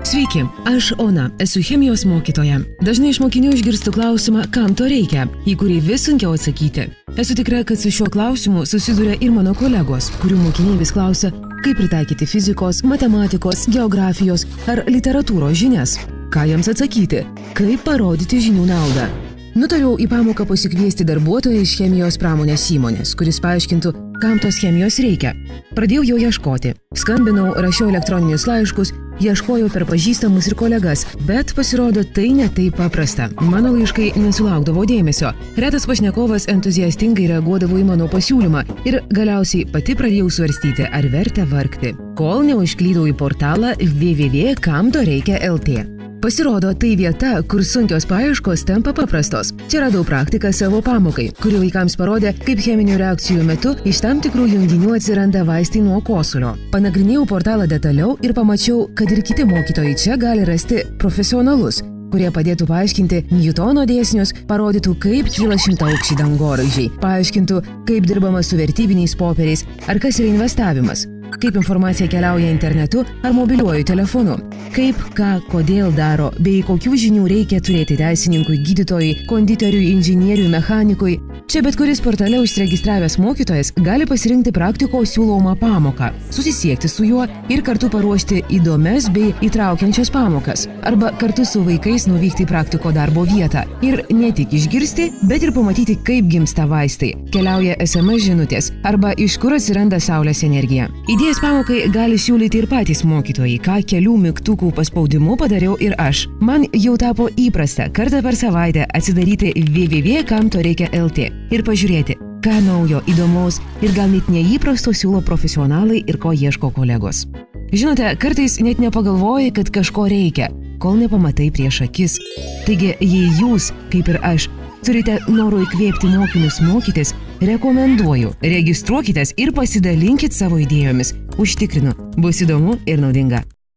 Sveiki, aš Ona, esu chemijos mokytoja. Dažnai iš mokinių išgirstu klausimą, kam to reikia, į kurį vis sunkiau atsakyti. Esu tikra, kad su šiuo klausimu susiduria ir mano kolegos, kurių mokiniai vis klausia, kaip pritaikyti fizikos, matematikos, geografijos ar literatūros žinias. Ką jiems atsakyti? Kaip parodyti žinių naudą? Nutariau į pamoką pasikviesti darbuotoją iš chemijos pramonės įmonės, kuris paaiškintų, kam tos chemijos reikia. Pradėjau jo ieškoti. Skambinau, rašiau elektroninius laiškus, ieškojau per pažįstamus ir kolegas, bet pasirodo tai ne taip paprasta. Mano laiškai nesulaukdavo dėmesio. Retas pašnekovas entuziastingai reaguodavo į mano pasiūlymą ir galiausiai pati pradėjau svarstyti, ar verta vargti, kol neužklydau į portalą www.kamtoreikia.lt. Pasirodo, tai vieta, kur sunkios paieškos tampa paprastos. Čia radau praktiką savo pamokai, kuri vaikams parodė, kaip cheminių reakcijų metu iš tam tikrų junginių atsiranda vaistai nuo kosulio. Panagrinėjau portalą detaliau ir pamačiau, kad ir kiti mokytojai čia gali rasti profesionalus, kurie padėtų paaiškinti Newtono dėsnius, parodytų, kaip kyla šimtaaukščiai dangoraižiai, paaiškintų, kaip dirbama su vertybiniais popieriais, ar kas yra investavimas, kaip informacija keliauja internetu ar mobiliuoju telefonu, kaip, ką, kodėl daro, bei kokių žinių reikia turėti teisininkui, gydytojui, konditeriui, inžinieriui, mechanikui. Čia bet kuris portale užsiregistravęs mokytojas gali pasirinkti praktiko siūlomą pamoką, susisiekti su juo ir kartu paruošti įdomias bei įtraukiančias pamokas, arba kartu su vaikais nuvykti į praktiko darbo vietą ir ne tik išgirsti, bet ir pamatyti, kaip gimsta vaistai, keliauja SMS žinutės arba iš kur atsiranda saulės energija. Idėjas pamokai gali siūlyti ir patys mokytojai, ką kelių mygtukų paspaudimu padariau ir aš. Man jau tapo įprasta kartą per savaitę atsidaryti www.kamtoreikia.lt ir pažiūrėti, ką naujo, įdomaus ir gal net neįprasto siūlo profesionalai ir ko ieško kolegos. Žinote, kartais net nepagalvoji, kad kažko reikia, kol nepamatai prieš akis. Taigi, jei jūs, kaip ir aš, turite noro įkvėpti mokinius mokytis, rekomenduoju, registruokitės ir pasidalinkit savo idėjomis. Užtikrinu, bus įdomu ir naudinga.